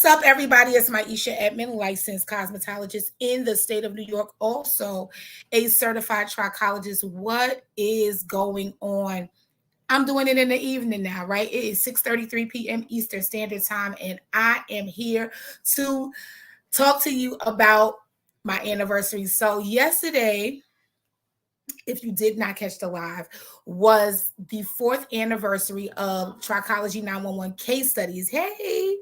up, everybody? It's Maisha Edmond, licensed cosmetologist in the state of New York, also a certified trichologist. What is going on? I'm doing it in the evening now, right? It is 6:33 p.m. Eastern Standard Time, and I am here to talk to you about my anniversary. So yesterday, if you did not catch the live, was the fourth anniversary of Trichology 911 case studies. Hey!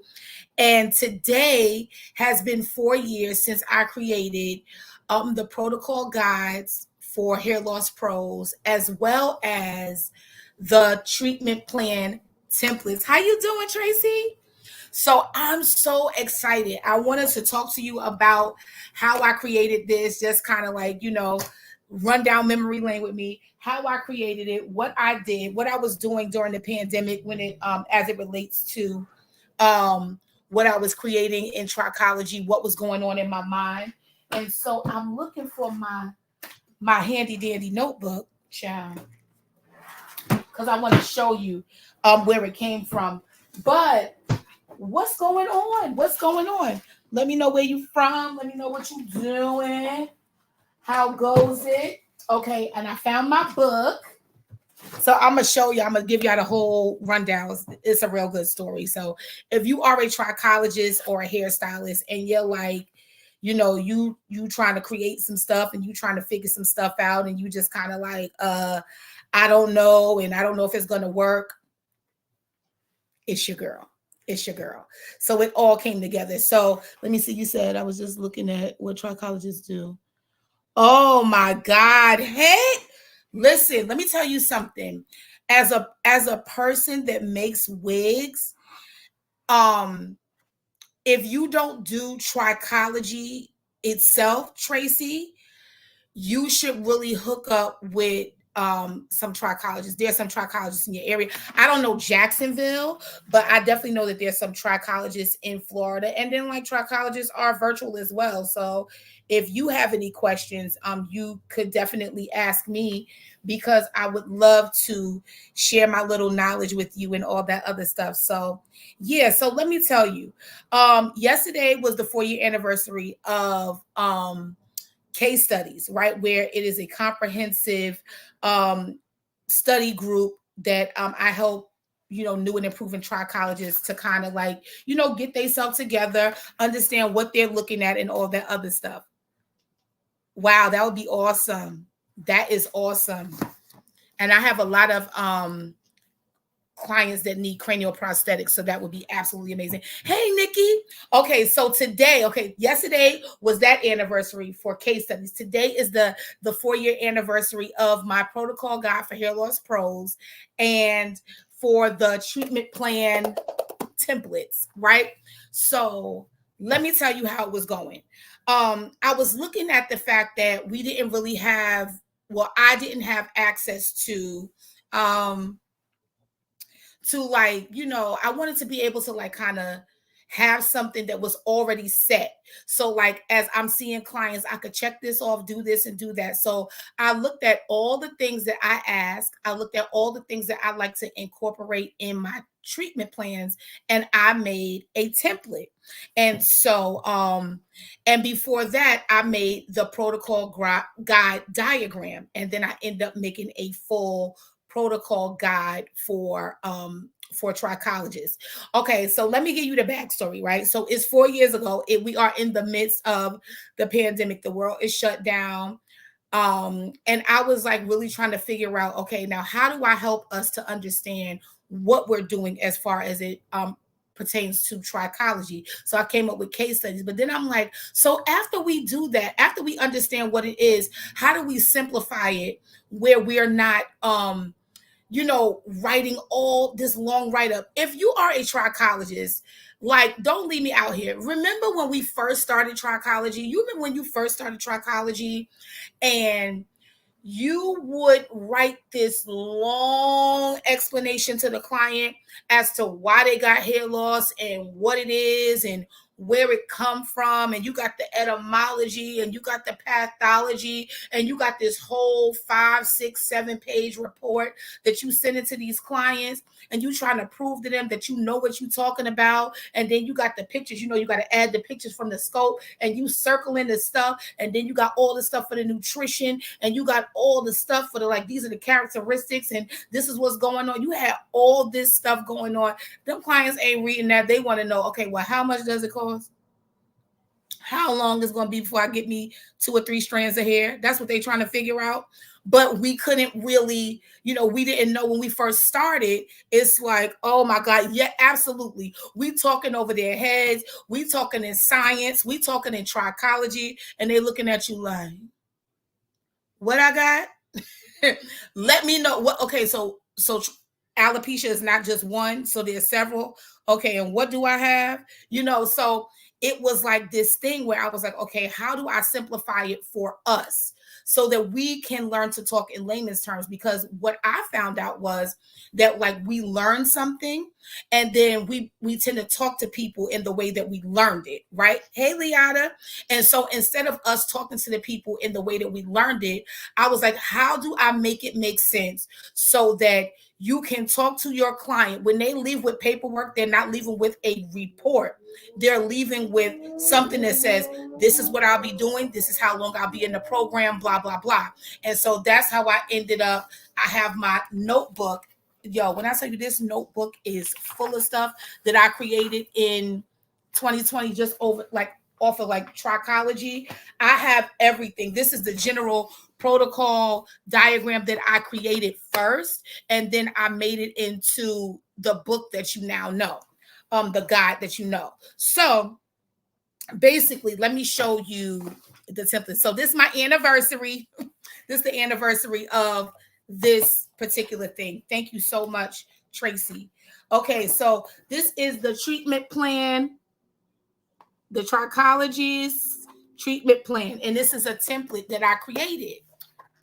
And today has been 4 years since I created the protocol guides for hair loss pros, as well as the treatment plan templates. How you doing, Tracy? So I'm so excited. I wanted to talk to you about how I created this, just kind of like, run down memory lane with me, how I created it, what I did, what I was doing during the pandemic when it as it relates to what I was creating in trichology, what was going on in my mind. And so I'm looking for my handy dandy notebook, child, because I want to show you where it came from. But what's going on? What's going on? Let me know where you from. Let me know what you doing. How goes it? Okay, and I found my book. So I'm going to show you, I'm going to give y'all the whole rundown. It's a real good story. So if you are a trichologist or a hairstylist and you're like, you trying to create some stuff and you trying to figure some stuff out and you just kind of like, I don't know, and I don't know if it's going to work. It's your girl. It's your girl. So it all came together. So let me see. You said I was just looking at what trichologists do. Oh my God. Hey, listen, let me tell you something. As a person that makes wigs, if you don't do trichology itself, Tracy, you should really hook up with some trichologists. There's some trichologists in your area. I don't know Jacksonville, but I definitely know that there's some trichologists in Florida. And then like trichologists are virtual as well. So if you have any questions, you could definitely ask me, because I would love to share my little knowledge with you and all that other stuff. So yeah, so let me tell you, yesterday was the 4-year anniversary of case studies, right? Where it is a comprehensive study group that I help, new and improving trichologists to kind of like, get themselves together, understand what they're looking at and all that other stuff. Wow, that would be awesome. That is awesome. And I have a lot of clients that need cranial prosthetics, so that would be absolutely amazing. Hey Nikki. Okay, so yesterday was that anniversary for case studies. Today is the 4-year anniversary of my protocol guide for hair loss pros and for the treatment plan templates, right? So let me tell you how it was going. I was looking at the fact that we didn't really have, I didn't have access to like, I wanted to be able to like kind of have something that was already set. So like, as I'm seeing clients, I could check this off, do this and do that. So I looked at all the things that I ask. I looked at all the things that I like to incorporate in my treatment plans, and I made a template. And so, and before that, I made the protocol guide diagram, and then I end up making a full protocol guide for trichologists. Okay, so let me give you the backstory, right? So it's 4 years ago. We are in the midst of the pandemic. The world is shut down. And I was like really trying to figure out, okay, now how do I help us to understand what we're doing as far as it pertains to trichology? So I came up with case studies, but then I'm like, so after we do that, after we understand what it is, how do we simplify it where we're not writing all this long write-up? If you are a trichologist, like, don't leave me out here. Remember when we first started trichology? You remember when you first started trichology and you would write this long explanation to the client as to why they got hair loss and what it is and where it come from, and you got the etymology, and you got the pathology, and you got this whole 5, 6, 7 page report that you send it to these clients, and you trying to prove to them that you know what you're talking about. And then you got the pictures, you got to add the pictures from the scope, and you circling the stuff, and then you got all the stuff for the nutrition, and you got all the stuff for the, like, these are the characteristics, and this is what's going on. You have all this stuff going on. Them clients ain't reading that. They want to know, okay, well, how much does it cost? How long is going to be before I get me 2 or 3 strands of hair? That's what they're trying to figure out. But we couldn't really, we didn't know when we first started. It's like, oh my God, yeah, absolutely. We talking over their heads. We talking in science. We talking in trichology, and they looking at you like, what I got? Let me know what. Okay, so alopecia is not just one, so there's several. Okay, and what do I have? So it was like this thing where I was like, okay, how do I simplify it for us so that we can learn to talk in layman's terms? Because what I found out was that, like, we learn something, and then we tend to talk to people in the way that we learned it, right? Hey, Liata. And so instead of us talking to the people in the way that we learned it, I was like, how do I make it make sense so that you can talk to your client when they leave with paperwork? They're not leaving with a report. They're leaving with something that says, this is what I'll be doing. This is how long I'll be in the program, blah, blah, blah. And so that's how I ended up. I have my notebook. Yo, when I tell you, this notebook is full of stuff that I created in 2020, just over, like, off of, like, Trichology. I have everything. This is the general protocol diagram that I created first, and then I made it into the book that you now know, the guide that you know. So basically, let me show you the template. So this is my anniversary. This is the anniversary of this particular thing. Thank you so much, Tracy. Okay, so this is the treatment plan, the Trichology's treatment plan, and this is a template that I created.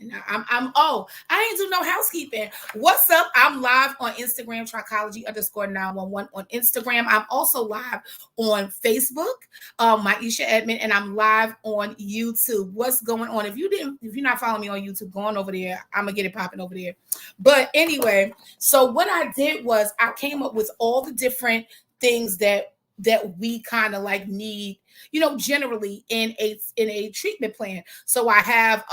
I ain't do no housekeeping. What's up? I'm live on Instagram, Trichology_911 on Instagram. I'm also live on Facebook, Maisha Edmond, and I'm live on YouTube. What's going on? If you're not following me on YouTube, go on over there. I'm gonna get it popping over there. But anyway, so what I did was I came up with all the different things that we kind of like need, generally in a treatment plan. So I have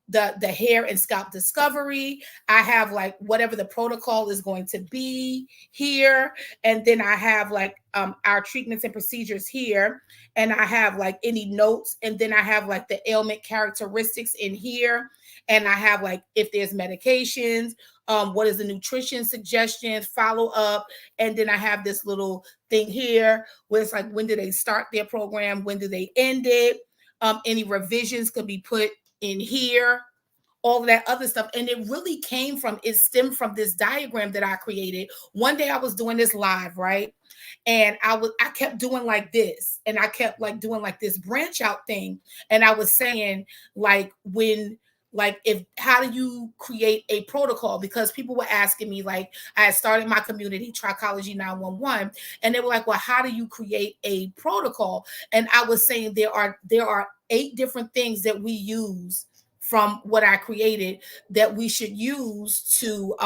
the hair and scalp discovery. I have, like, whatever the protocol is going to be here, and then I have, like, our treatments and procedures here, and I have, like, any notes, and then I have, like, the ailment characteristics in here, and I have, like, if there's medications, what is the nutrition suggestions, follow up, and then I have this little thing here where it's like, when do they start their program, when do they end it, any revisions could be put in here, all of that other stuff. And it really stemmed from this diagram that I created. One day I was doing this live, right? And I kept doing like this, and I kept, like, doing like this branch out thing. And I was saying, like, how do you create a protocol? Because people were asking me, like, I had started my community, Trichology 911, and they were like, well, how do you create a protocol? And I was saying there are 8 different things that we use from what I created that we should use to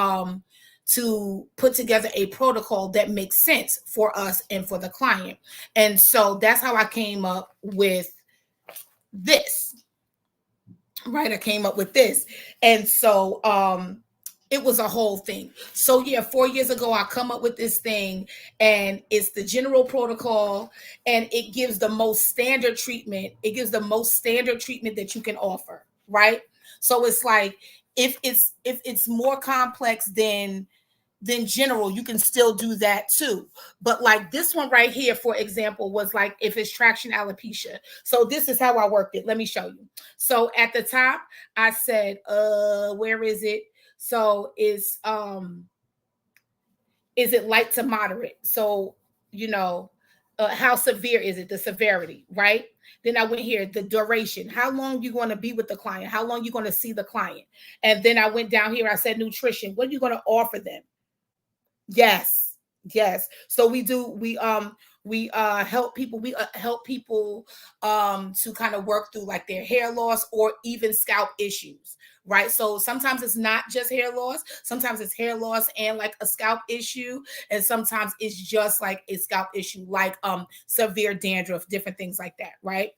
put together a protocol that makes sense for us and for the client. And so that's how I came up with this. Right, I came up with this. And so it was a whole thing. So yeah, 4 years ago, I come up with this thing, and it's the general protocol, and it gives the most standard treatment. It gives the most standard treatment that you can offer, right? So it's like, if it's more complex than general, you can still do that too. But like this one right here, for example, was like, if it's traction alopecia. So this is how I worked it. Let me show you. So at the top, I said, where is it? So is it light to moderate? So, how severe is it? The severity, right? Then I went here, the duration. How long you going to be with the client? How long you going to see the client? And then I went down here, I said nutrition. What are you going to offer them? Yes. So we We help people. We help people to kind of work through like their hair loss or even scalp issues, right? So sometimes it's not just hair loss. Sometimes it's hair loss and like a scalp issue, and sometimes it's just like a scalp issue, like severe dandruff, different things like that, right?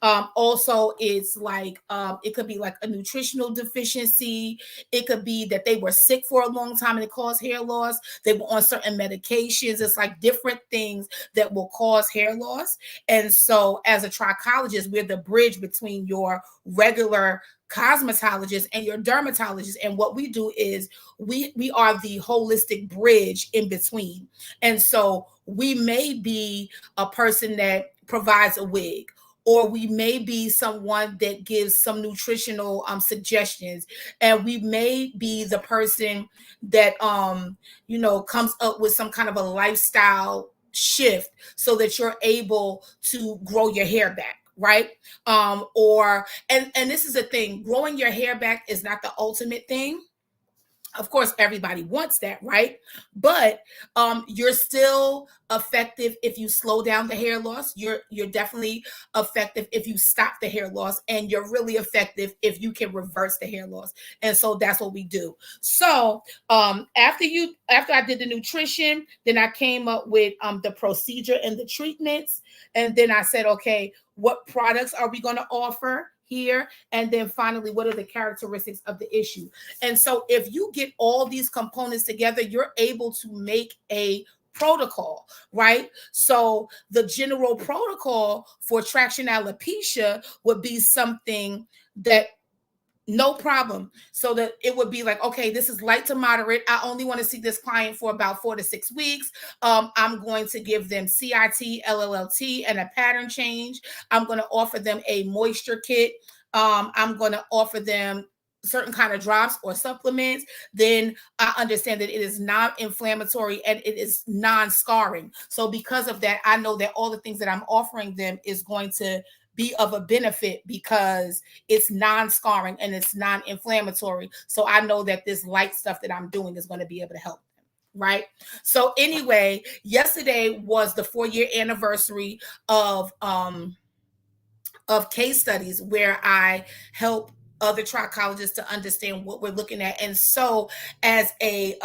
Also, it's like it could be like a nutritional deficiency. It could be that they were sick for a long time and it caused hair loss. They were on certain medications. It's like different things that will cause hair loss. And so, as a trichologist, we're the bridge between your regular cosmetologist and your dermatologist. And what we do is we are the holistic bridge in between. And so we may be a person that provides a wig, or we may be someone that gives some nutritional suggestions, and we may be the person that comes up with some kind of a lifestyle shift so that you're able to grow your hair back, right? Or and this is the thing, growing your hair back is not the ultimate thing. Of course, everybody wants that, right? But you're still effective if you slow down the hair loss. You're definitely effective if you stop the hair loss, and you're really effective if you can reverse the hair loss. And so that's what we do. So after I did the nutrition, then I came up with the procedure and the treatments, and then I said, okay, what products are we going to offer here? And then finally, what are the characteristics of the issue? And so if you get all these components together, you're able to make a protocol, right? So the general protocol for traction alopecia would be something that no problem. So that it would be like, okay, this is light to moderate. I only want to see this client for about 4 to 6 weeks. I'm going to give them CIT, LLLT, and a pattern change. I'm going to offer them a moisture kit. I'm going to offer them certain kind of drops or supplements. Then I understand that it is non-inflammatory and it is non-scarring. So because of that, I know that all the things that I'm offering them is going to be of a benefit because it's non-scarring and it's non-inflammatory. So I know that this light stuff that I'm doing is going to be able to help them, right? So anyway, yesterday was the 4-year anniversary of case studies where I help other trichologists to understand what we're looking at. And so as a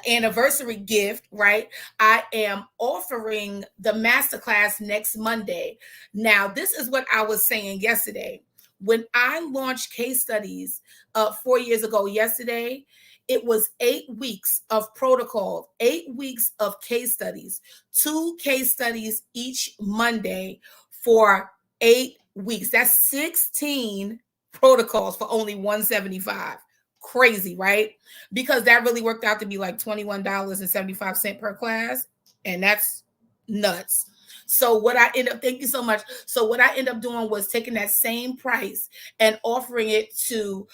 anniversary gift, right, I am offering the masterclass next Monday. Now, this is what I was saying yesterday. When I launched case studies 4 years ago yesterday, it was 8 weeks of protocol, 8 weeks of case studies, 2 case studies each Monday for 8 weeks. That's 16 protocols for only $175. Crazy, right? Because that really worked out to be like $21.75 per class. And that's nuts. So what I end up, thank you so much. So what I end up doing was taking that same price and offering it to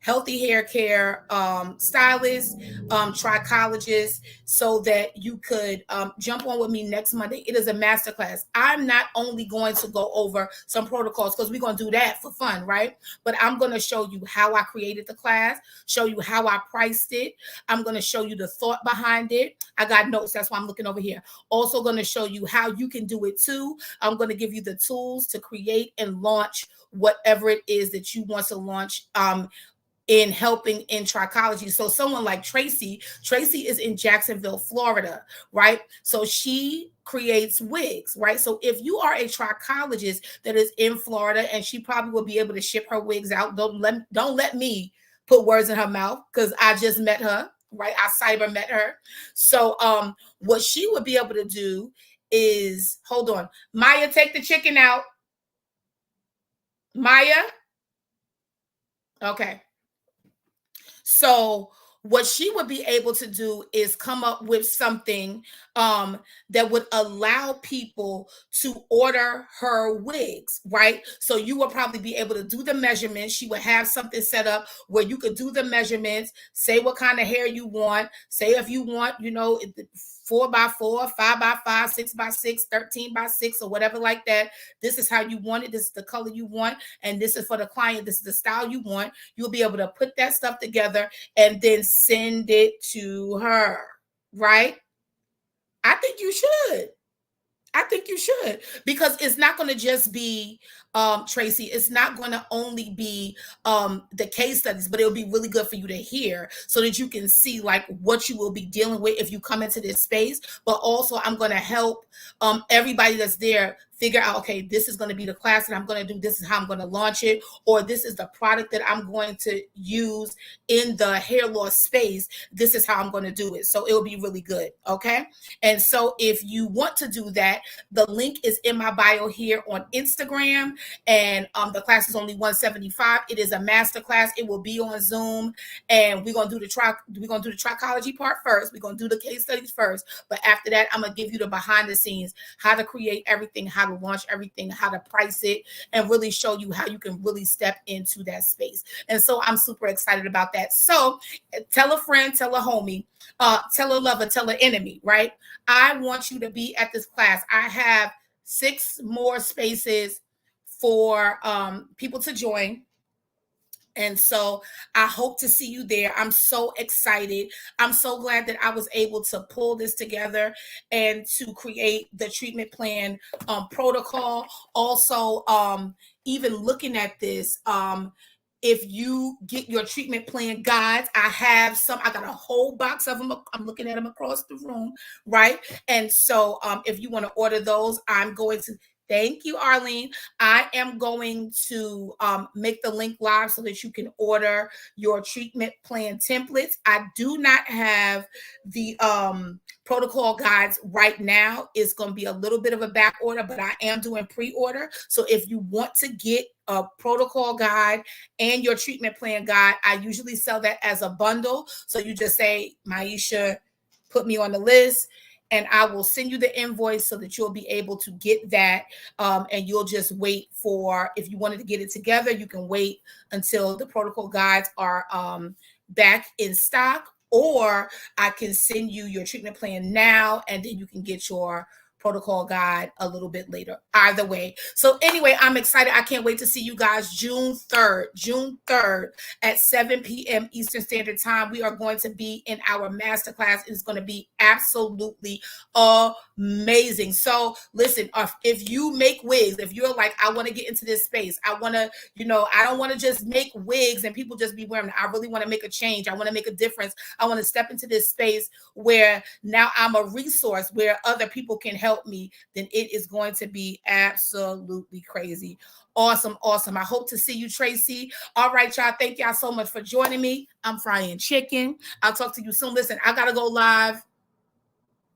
healthy hair care stylists, trichologists, so that you could jump on with me next Monday. It is a masterclass. I'm not only going to go over some protocols because we're going to do that for fun, right? But I'm going to show you how I created the class, show you how I priced it. I'm going to show you the thought behind it. I got notes. That's why I'm looking over here. Also going to show you how you can do it too. I'm going to give you the tools to create and launch whatever it is that you want to launch in helping in trichology. So someone like Tracy is in Jacksonville, Florida, right? So she creates wigs, right? So if you are a trichologist that is in Florida, and she probably will be able to ship her wigs out. Don't let me put words in her mouth because I just met her, right? I cyber met her. So what she would be able to do is, hold on, Maya, take the chicken out. Maya? Okay. So what she would be able to do is come up with something that would allow people to order her wigs, right? So you will probably be able to do the measurements. She would have something set up where you could do the measurements, say what kind of hair you want, say if you want, 4x4, 5x5, 6x6, 13x6, or whatever like that. This is how you want it. This is the color you want. And this is for the client. This is the style you want. You'll be able to put that stuff together and then send it to her, right? I think you should. I think you should, because it's not going to just be Tracy. It's not going to only be the case studies, but it'll be really good for you to hear so that you can see like what you will be dealing with if you come into this space. But also, I'm going to help everybody that's there figure out, okay, this is going to be the class that I'm going to do. This is how I'm going to launch it, or this is the product that I'm going to use in the hair loss space. This is how I'm going to do it. So it'll be really good. Okay. And so if you want to do that, the link is in my bio here on Instagram, and the class is only $175. It is a master class. It will be on Zoom, and we're gonna do the trichology part first. We're gonna do the case studies first, but after that, I'm gonna give you the behind the scenes, how to create everything, how to launch everything, how to price it, and really show you how you can really step into that space. And so I'm super excited about that. So tell a friend, tell a homie, tell a lover, tell an enemy, right? I want you to be at this class. I have 6 more spaces for people to join. And so I hope to see you there. I'm so excited. I'm so glad that I was able to pull this together and to create the treatment plan protocol. Also, even looking at this, if you get your treatment plan guides, I have some, I got a whole box of them. I'm looking at them across the room, right? And so if you want to order those, I'm going to, thank you, Arlene. I am going to make the link live so that you can order your treatment plan templates. I do not have the protocol guides right now. It's going to be a little bit of a back order, but I am doing pre-order. So if you want to get a protocol guide and your treatment plan guide, I usually sell that as a bundle. So you just say, Maisha, put me on the list, and I will send you the invoice so that you'll be able to get that. And you'll just wait for, if you wanted to get it together, you can wait until the protocol guides are back in stock, or I can send you your treatment plan now, and then you can get your protocol guide a little bit later. Either way. So anyway, I'm excited. I can't wait to see you guys June 3rd at 7 p.m. Eastern Standard Time. We are going to be in our masterclass. It's going to be absolutely amazing. So listen, if you make wigs, if you're like, I want to get into this space, I want to, I don't want to just make wigs and people just be wearing them. I really want to make a change. I want to make a difference. I want to step into this space where now I'm a resource where other people can help me, then it is going to be absolutely crazy. Awesome. I hope to see you, Tracy. All right, y'all. Thank y'all so much for joining me. I'm frying chicken. I'll talk to you soon. Listen, I got to go live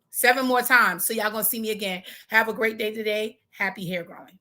7 more times, so y'all going to see me again. Have a great day today. Happy hair growing.